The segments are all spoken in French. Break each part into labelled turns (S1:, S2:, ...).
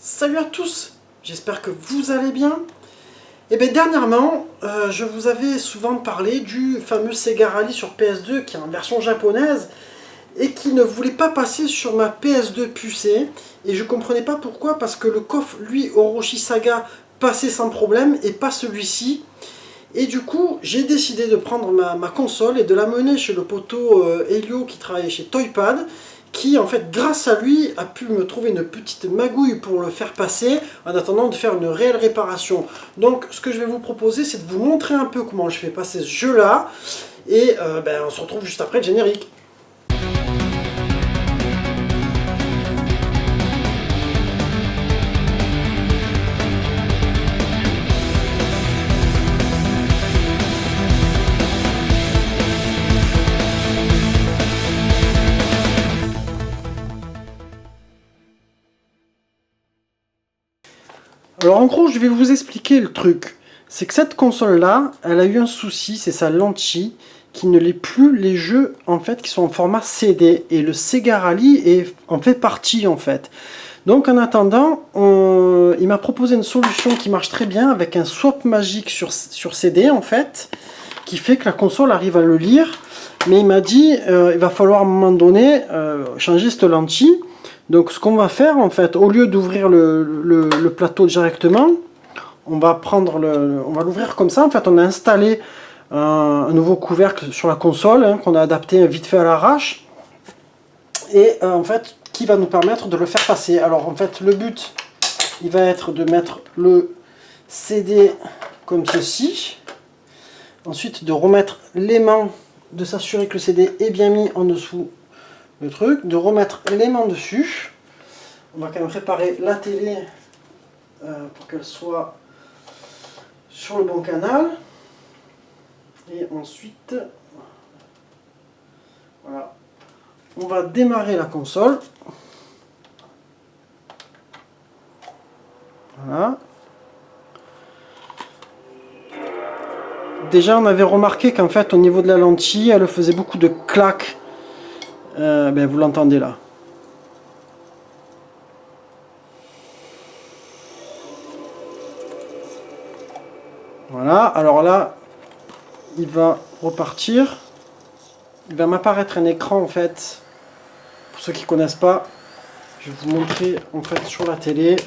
S1: Salut à tous, j'espère que vous allez bien. Et bien dernièrement, je vous avais souvent parlé du fameux Sega Rally sur PS2 qui est en version japonaise et qui ne voulait pas passer sur ma PS2 pucée. Et je comprenais pas pourquoi, parce que le coffre, lui, Orochi Saga, passait sans problème et pas celui-ci. Et du coup, j'ai décidé de prendre ma console et de l'amener chez le poteau Elio qui travaillait chez Toypad, qui en fait, grâce à lui, a pu me trouver une petite magouille pour le faire passer, en attendant de faire une réelle réparation. Donc, ce que je vais vous proposer, c'est de vous montrer un peu comment je fais passer ce jeu-là, et on se retrouve juste après le générique. Alors en gros, je vais vous expliquer le truc. C'est que cette console-là, elle a eu un souci, c'est sa lentille, qui ne l'est plus les jeux en fait qui sont en format CD. Et le Sega Rally en fait partie en fait. Donc en attendant, il m'a proposé une solution qui marche très bien avec un swap magique sur CD en fait, qui fait que la console arrive à le lire. Mais il m'a dit, il va falloir à un moment donné changer cette lentille. Donc ce qu'on va faire en fait, au lieu d'ouvrir le plateau directement, on va l'ouvrir comme ça. En fait, on a installé un nouveau couvercle sur la console qu'on a adapté vite fait à l'arrache et en fait qui va nous permettre de le faire passer. Alors en fait, le but, il va être de mettre le CD comme ceci. Ensuite, de remettre l'aimant, de s'assurer que le CD est bien mis en dessous le truc, de remettre l'aimant dessus. On va quand même préparer la télé pour qu'elle soit sur le bon canal. Et ensuite, voilà, on va démarrer la console. Voilà. Déjà, on avait remarqué qu'en fait, au niveau de la lentille, elle faisait beaucoup de claques. Vous l'entendez là. Voilà, alors là, il va repartir. Il va m'apparaître un écran en fait. Pour ceux qui ne connaissent pas, je vais vous montrer en fait sur la télé.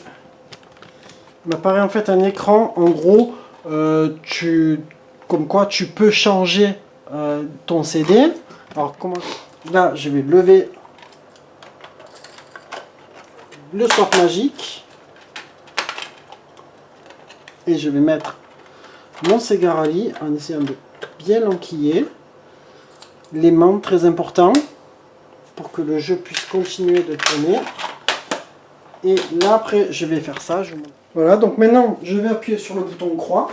S1: Il m'apparaît en fait un écran. En gros, comme quoi tu peux changer ton CD. Alors comment? Là, je vais lever le swap magique et je vais mettre mon Sega Rally en essayant de bien l'enquiller. L'aimant très important pour que le jeu puisse continuer de tourner. Et là après je vais faire ça. Voilà, donc maintenant je vais appuyer sur le bouton croix.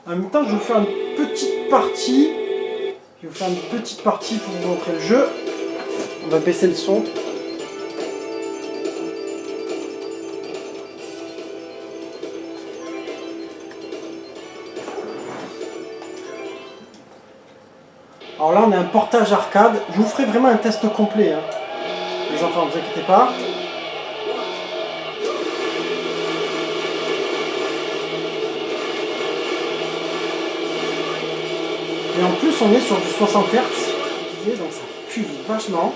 S1: En même temps, je vous fais une petite partie. Je vais vous faire une petite partie pour vous montrer le jeu. On va baisser le son. Alors là, on a un portage arcade. Je vous ferai vraiment un test complet. Les enfants, ne vous inquiétez pas. Et en plus, on est sur du 60 Hz, donc ça fume vachement.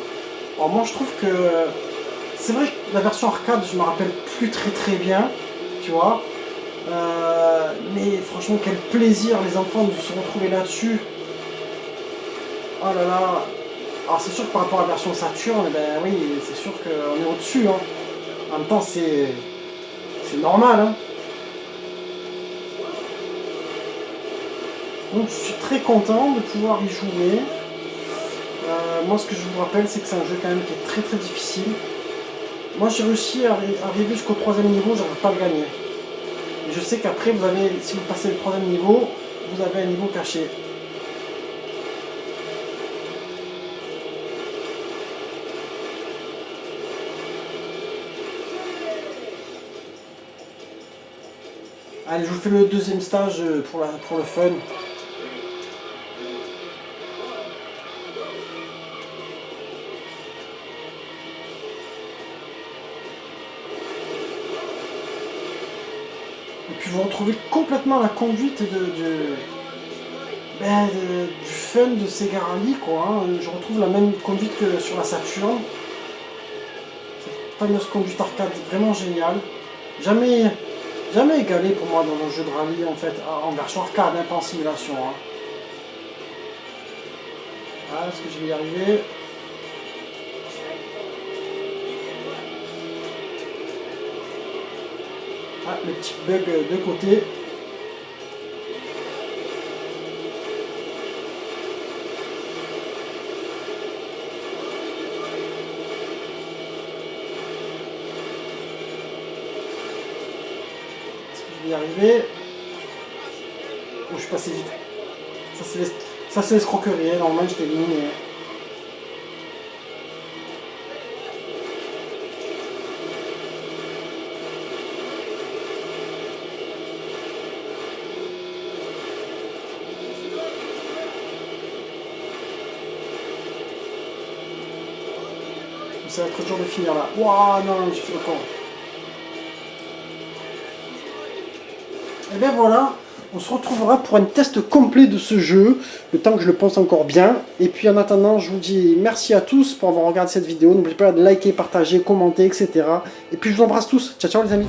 S1: Alors moi, je trouve que c'est vrai que la version arcade, je me rappelle plus très bien, tu vois. Mais franchement, quel plaisir les enfants de se retrouver là-dessus. Oh là là. Alors c'est sûr que par rapport à la version Saturn, oui, c'est sûr qu'on est au-dessus. En même temps, c'est normal. Donc je suis très content de pouvoir y jouer. Moi ce que je vous rappelle, c'est que c'est un jeu quand même qui est très difficile. Moi j'ai réussi à arriver jusqu'au 3e niveau, j'arrive pas à le gagner. Et je sais qu'après, si vous passez le 3e niveau, vous avez un niveau caché. Allez, je vous fais le deuxième stage pour le fun. Et puis vous retrouvez complètement la conduite du fun de Sega Rally, quoi. Hein. Je retrouve la même conduite que sur la Saturn. Cette fameuse conduite arcade vraiment géniale. Jamais égalé pour moi dans un jeu de rallye en fait, en version arcade, hein, pas en simulation. Hein. Ah, est-ce que je vais y arriver? Ah, le petit bug de côté. Y arriver. Oh, je suis passé vite. Ça c'est l'escroquerie, hein. Normalement j'étais éliminé. Ça va être dur de finir là. Waouh, non, j'ai fait le con. Et bien voilà, on se retrouvera pour un test complet de ce jeu, le temps que je le pense encore bien. Et puis en attendant, je vous dis merci à tous pour avoir regardé cette vidéo. N'oubliez pas de liker, partager, commenter, etc. Et puis je vous embrasse tous. Ciao, ciao les amis.